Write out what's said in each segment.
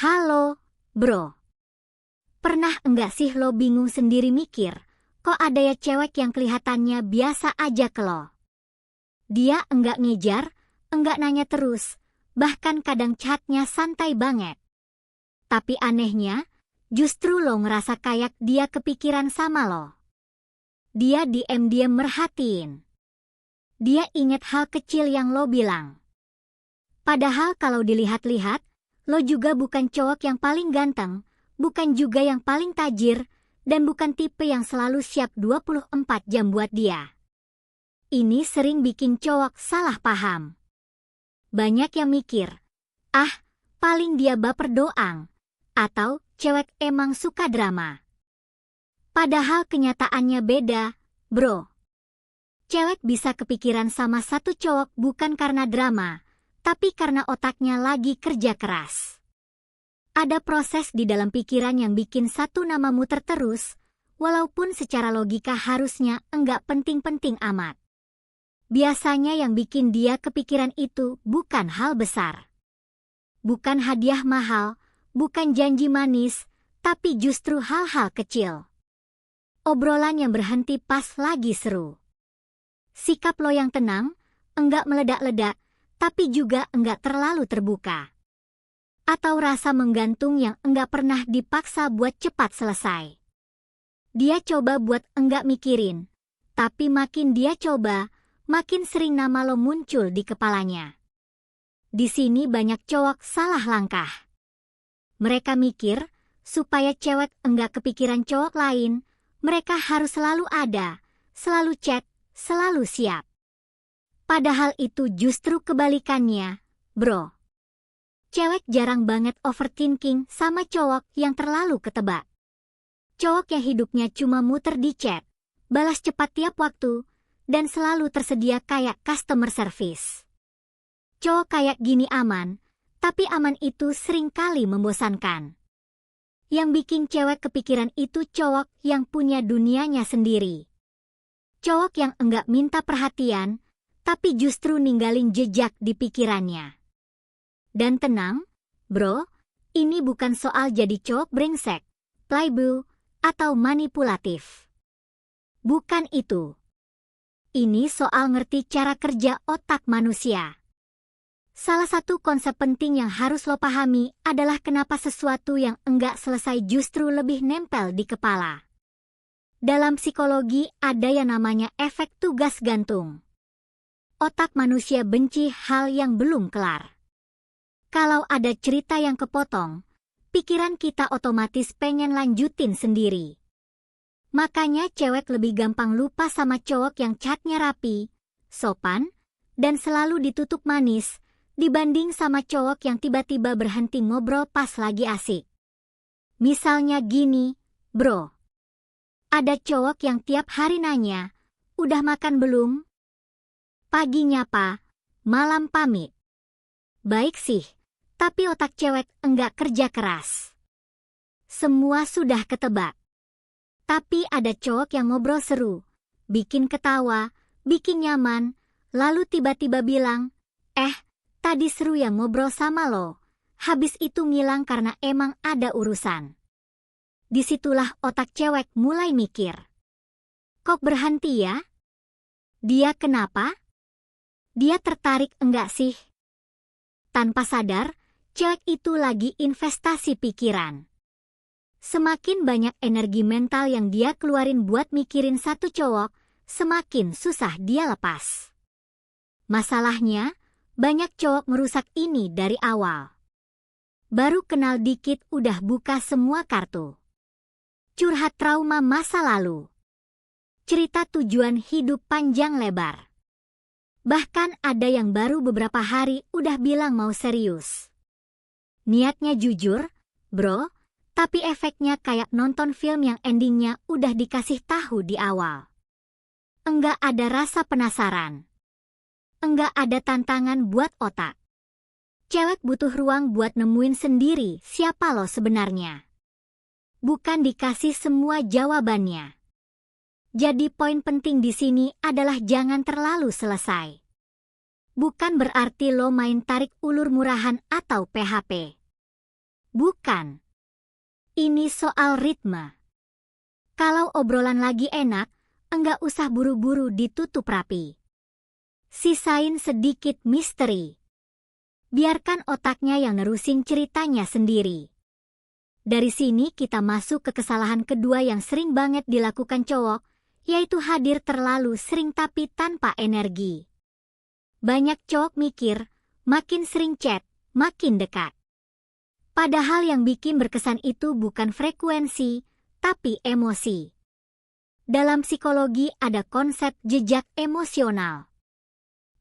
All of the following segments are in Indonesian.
Halo, bro. Pernah enggak sih lo bingung sendiri mikir, kok ada ya cewek yang kelihatannya biasa aja ke lo? Dia enggak ngejar, enggak nanya terus, bahkan kadang chatnya santai banget. Tapi anehnya, justru lo ngerasa kayak dia kepikiran sama lo. Dia diam-diam merhatiin. Dia inget hal kecil yang lo bilang. Padahal kalau dilihat-lihat, lo juga bukan cowok yang paling ganteng, bukan juga yang paling tajir, dan bukan tipe yang selalu siap 24 jam buat dia. Ini sering bikin cowok salah paham. Banyak yang mikir, paling dia baper doang, atau cewek emang suka drama. Padahal kenyataannya beda, bro. Cewek bisa kepikiran sama satu cowok bukan karena drama, tapi karena otaknya lagi kerja keras. Ada proses di dalam pikiran yang bikin satu nama muter terus, walaupun secara logika harusnya enggak penting-penting amat. Biasanya yang bikin dia kepikiran itu bukan hal besar. Bukan hadiah mahal, bukan janji manis, tapi justru hal-hal kecil. Obrolan yang berhenti pas lagi seru. Sikap lo yang tenang, enggak meledak-ledak, tapi juga enggak terlalu terbuka. Atau rasa menggantung yang enggak pernah dipaksa buat cepat selesai. Dia coba buat enggak mikirin, tapi makin dia coba, makin sering nama lo muncul di kepalanya. Di sini banyak cowok salah langkah. Mereka mikir, supaya cewek enggak kepikiran cowok lain, mereka harus selalu ada, selalu chat, selalu siap. Padahal itu justru kebalikannya, bro. Cewek jarang banget overthinking sama cowok yang terlalu ketebak. Cowok yang hidupnya cuma muter di chat, balas cepat tiap waktu, dan selalu tersedia kayak customer service. Cowok kayak gini aman, tapi aman itu seringkali membosankan. Yang bikin cewek kepikiran itu cowok yang punya dunianya sendiri. Cowok yang enggak minta perhatian, tapi justru ninggalin jejak di pikirannya. Dan tenang, bro, ini bukan soal jadi cowok brengsek, playboy, atau manipulatif. Bukan itu. Ini soal ngerti cara kerja otak manusia. Salah satu konsep penting yang harus lo pahami adalah kenapa sesuatu yang enggak selesai justru lebih nempel di kepala. Dalam psikologi ada yang namanya efek tugas gantung. Otak manusia benci hal yang belum kelar. Kalau ada cerita yang kepotong, pikiran kita otomatis pengen lanjutin sendiri. Makanya cewek lebih gampang lupa sama cowok yang chatnya rapi, sopan, dan selalu ditutup manis, dibanding sama cowok yang tiba-tiba berhenti ngobrol pas lagi asik. Misalnya gini, bro. Ada cowok yang tiap hari nanya, udah makan belum? Pagi nyapa, malam pamit. Baik sih, tapi otak cewek enggak kerja keras. Semua sudah ketebak. Tapi ada cowok yang ngobrol seru, bikin ketawa, bikin nyaman, lalu tiba-tiba bilang, tadi seru yang ngobrol sama lo. Habis itu ngilang karena emang ada urusan. Disitulah otak cewek mulai mikir. Kok berhenti ya? Dia kenapa? Dia tertarik enggak sih? Tanpa sadar, cewek itu lagi investasi pikiran. Semakin banyak energi mental yang dia keluarin buat mikirin satu cowok, semakin susah dia lepas. Masalahnya, banyak cowok merusak ini dari awal. Baru kenal dikit udah buka semua kartu. Curhat trauma masa lalu. Cerita tujuan hidup panjang lebar. Bahkan ada yang baru beberapa hari udah bilang mau serius. Niatnya jujur, bro, tapi efeknya kayak nonton film yang endingnya udah dikasih tahu di awal. Enggak ada rasa penasaran. Enggak ada tantangan buat otak. Cewek butuh ruang buat nemuin sendiri siapa lo sebenarnya. Bukan dikasih semua jawabannya. Jadi poin penting di sini adalah jangan terlalu selesai. Bukan berarti lo main tarik ulur murahan atau PHP. Bukan. Ini soal ritme. Kalau obrolan lagi enak, enggak usah buru-buru ditutup rapi. Sisain sedikit misteri. Biarkan otaknya yang nerusin ceritanya sendiri. Dari sini kita masuk ke kesalahan kedua yang sering banget dilakukan cowok, yaitu hadir terlalu sering tapi tanpa energi. Banyak cowok mikir, makin sering chat, makin dekat. Padahal yang bikin berkesan itu bukan frekuensi, tapi emosi. Dalam psikologi ada konsep jejak emosional.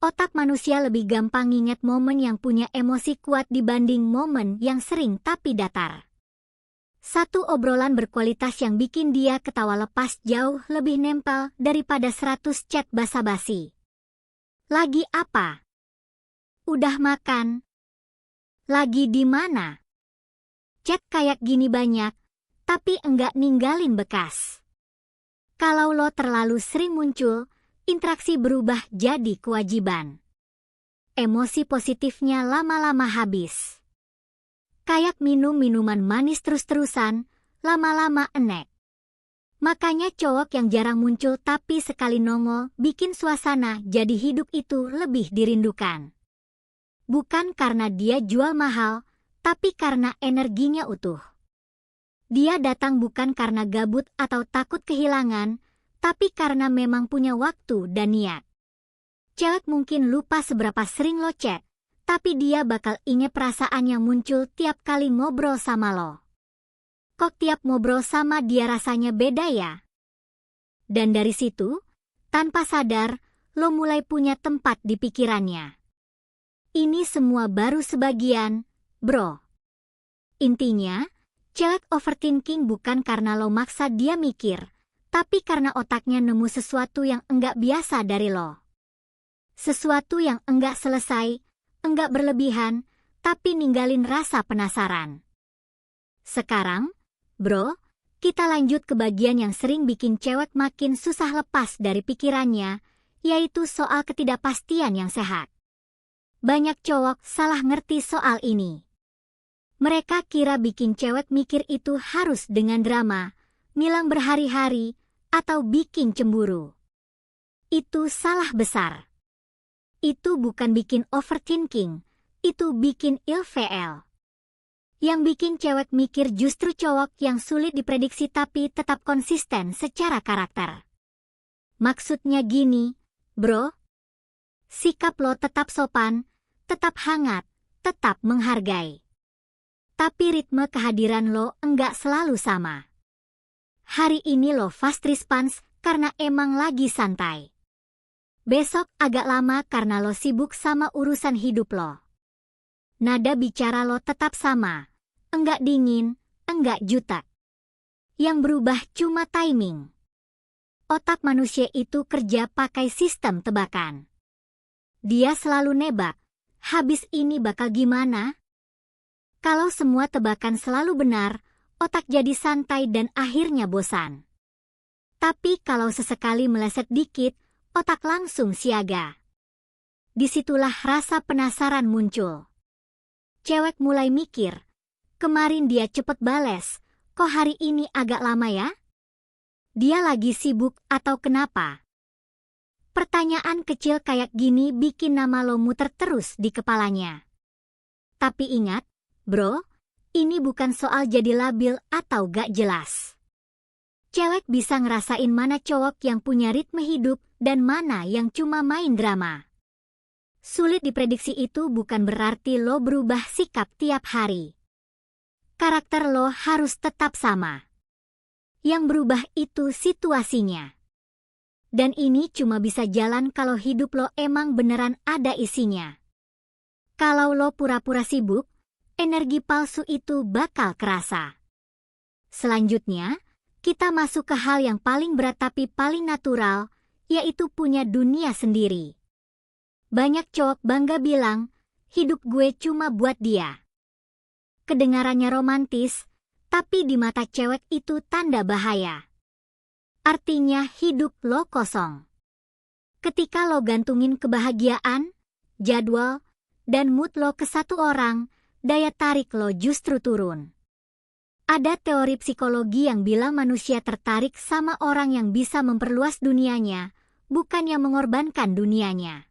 Otak manusia lebih gampang ingat momen yang punya emosi kuat dibanding momen yang sering tapi datar. Satu obrolan berkualitas yang bikin dia ketawa lepas jauh lebih nempel daripada 100 chat basa-basi. Lagi apa? Udah makan? Lagi di mana? Chat kayak gini banyak, tapi enggak ninggalin bekas. Kalau lo terlalu sering muncul, interaksi berubah jadi kewajiban. Emosi positifnya lama-lama habis. Kayak minum minuman manis terus-terusan, lama-lama enek. Makanya cowok yang jarang muncul tapi sekali nongol bikin suasana jadi hidup itu lebih dirindukan. Bukan karena dia jual mahal, tapi karena energinya utuh. Dia datang bukan karena gabut atau takut kehilangan, tapi karena memang punya waktu dan niat. Cewek mungkin lupa seberapa sering lo chat, tapi dia bakal inget perasaan yang muncul tiap kali ngobrol sama lo. Kok tiap ngobrol sama dia rasanya beda ya? Dan dari situ, tanpa sadar, lo mulai punya tempat di pikirannya. Ini semua baru sebagian, bro. Intinya, cewek overthinking bukan karena lo maksa dia mikir, tapi karena otaknya nemu sesuatu yang enggak biasa dari lo. Sesuatu yang enggak selesai, enggak berlebihan, tapi ninggalin rasa penasaran. Sekarang, bro, kita lanjut ke bagian yang sering bikin cewek makin susah lepas dari pikirannya, yaitu soal ketidakpastian yang sehat. Banyak cowok salah ngerti soal ini. Mereka kira bikin cewek mikir itu harus dengan drama, ngilang berhari-hari, atau bikin cemburu. Itu salah besar. Itu bukan bikin overthinking, itu bikin ilfeel. Yang bikin cewek mikir justru cowok yang sulit diprediksi tapi tetap konsisten secara karakter. Maksudnya gini, bro. Sikap lo tetap sopan, tetap hangat, tetap menghargai. Tapi ritme kehadiran lo enggak selalu sama. Hari ini lo fast response karena emang lagi santai. Besok agak lama karena lo sibuk sama urusan hidup lo. Nada bicara lo tetap sama, enggak dingin, enggak jutek. Yang berubah cuma timing. Otak manusia itu kerja pakai sistem tebakan. Dia selalu nebak, habis ini bakal gimana? Kalau semua tebakan selalu benar, otak jadi santai dan akhirnya bosan. Tapi kalau sesekali meleset dikit, otak langsung siaga. Disitulah rasa penasaran muncul. Cewek mulai mikir, kemarin dia cepet bales, kok hari ini agak lama ya? Dia lagi sibuk atau kenapa? Pertanyaan kecil kayak gini bikin nama lo muter terus di kepalanya. Tapi ingat, bro, ini bukan soal jadi labil atau gak jelas. Cewek bisa ngerasain mana cowok yang punya ritme hidup dan mana yang cuma main drama. Sulit diprediksi itu bukan berarti lo berubah sikap tiap hari. Karakter lo harus tetap sama. Yang berubah itu situasinya. Dan ini cuma bisa jalan kalau hidup lo emang beneran ada isinya. Kalau lo pura-pura sibuk, energi palsu itu bakal kerasa. Selanjutnya, kita masuk ke hal yang paling berat tapi paling natural, yaitu punya dunia sendiri. Banyak cowok bangga bilang, hidup gue cuma buat dia. Kedengarannya romantis, tapi di mata cewek itu tanda bahaya. Artinya hidup lo kosong. Ketika lo gantungin kebahagiaan, jadwal, dan mood lo ke satu orang, daya tarik lo justru turun. Ada teori psikologi yang bilang manusia tertarik sama orang yang bisa memperluas dunianya, bukan yang mengorbankan dunianya.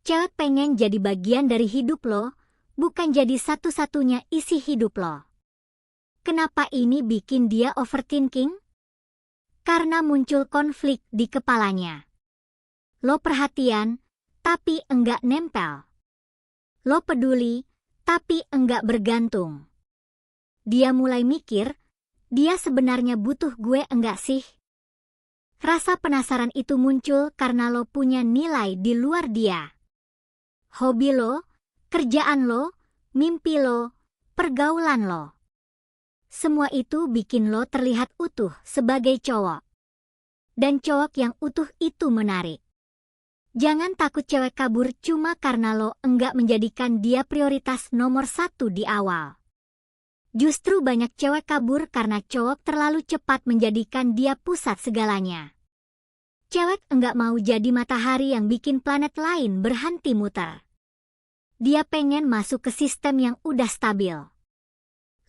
Cewek pengen jadi bagian dari hidup lo, bukan jadi satu-satunya isi hidup lo. Kenapa ini bikin dia overthinking? Karena muncul konflik di kepalanya. Lo perhatian, tapi enggak nempel. Lo peduli, tapi enggak bergantung. Dia mulai mikir, dia sebenarnya butuh gue enggak sih? Rasa penasaran itu muncul karena lo punya nilai di luar dia. Hobi lo, kerjaan lo, mimpi lo, pergaulan lo. Semua itu bikin lo terlihat utuh sebagai cowok. Dan cowok yang utuh itu menarik. Jangan takut cewek kabur cuma karena lo enggak menjadikan dia prioritas nomor 1 di awal. Justru banyak cewek kabur karena cowok terlalu cepat menjadikan dia pusat segalanya. Cewek enggak mau jadi matahari yang bikin planet lain berhenti muter. Dia pengen masuk ke sistem yang udah stabil.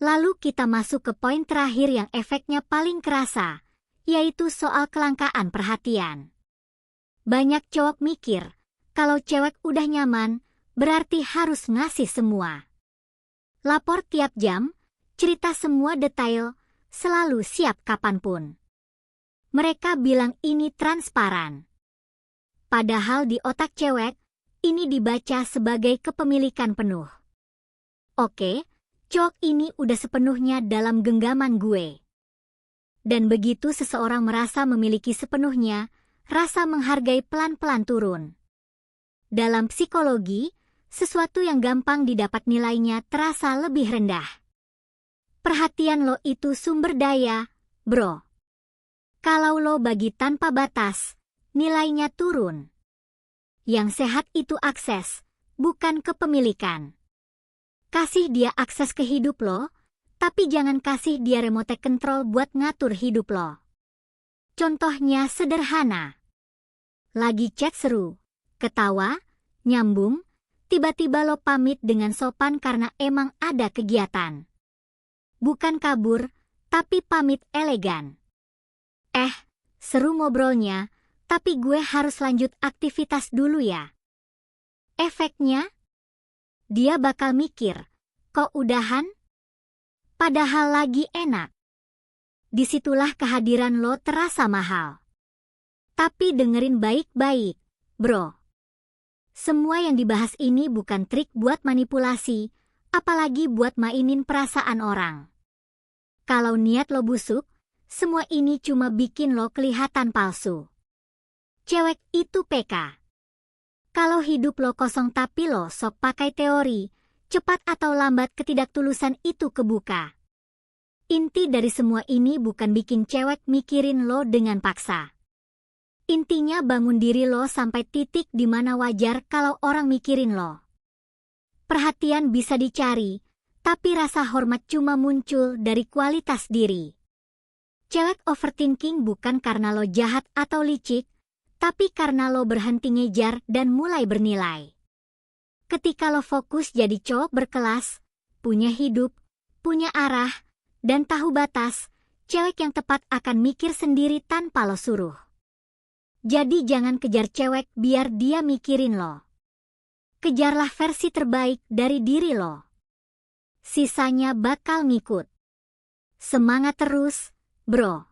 Lalu kita masuk ke poin terakhir yang efeknya paling kerasa, yaitu soal kelangkaan perhatian. Banyak cowok mikir, kalau cewek udah nyaman, berarti harus ngasih semua. Lapor tiap jam, cerita semua detail, selalu siap kapanpun. Mereka bilang ini transparan. Padahal di otak cewek, ini dibaca sebagai kepemilikan penuh. Oke, cowok ini udah sepenuhnya dalam genggaman gue. Dan begitu seseorang merasa memiliki sepenuhnya, rasa menghargai pelan-pelan turun. Dalam psikologi, sesuatu yang gampang didapat nilainya terasa lebih rendah. Perhatian lo itu sumber daya, bro. Kalau lo bagi tanpa batas, nilainya turun. Yang sehat itu akses, bukan kepemilikan. Kasih dia akses ke hidup lo, tapi jangan kasih dia remote control buat ngatur hidup lo. Contohnya sederhana. Lagi chat seru, ketawa, nyambung, tiba-tiba lo pamit dengan sopan karena emang ada kegiatan. Bukan kabur, tapi pamit elegan. Seru ngobrolnya, tapi gue harus lanjut aktivitas dulu ya. Efeknya? Dia bakal mikir, kok udahan? Padahal lagi enak. Disitulah kehadiran lo terasa mahal. Tapi dengerin baik-baik, bro. Semua yang dibahas ini bukan trik buat manipulasi, apalagi buat mainin perasaan orang. Kalau niat lo busuk, semua ini cuma bikin lo kelihatan palsu. Cewek itu PK. Kalau hidup lo kosong tapi lo sok pakai teori, cepat atau lambat ketidaktulusan itu kebuka. Inti dari semua ini bukan bikin cewek mikirin lo dengan paksa. Intinya bangun diri lo sampai titik di mana wajar kalau orang mikirin lo. Perhatian bisa dicari, tapi rasa hormat cuma muncul dari kualitas diri. Cewek overthinking bukan karena lo jahat atau licik, tapi karena lo berhenti ngejar dan mulai bernilai. Ketika lo fokus jadi cowok berkelas, punya hidup, punya arah, dan tahu batas, cewek yang tepat akan mikir sendiri tanpa lo suruh. Jadi jangan kejar cewek biar dia mikirin lo. Kejarlah versi terbaik dari diri lo. Sisanya bakal ngikut. Semangat terus, bro.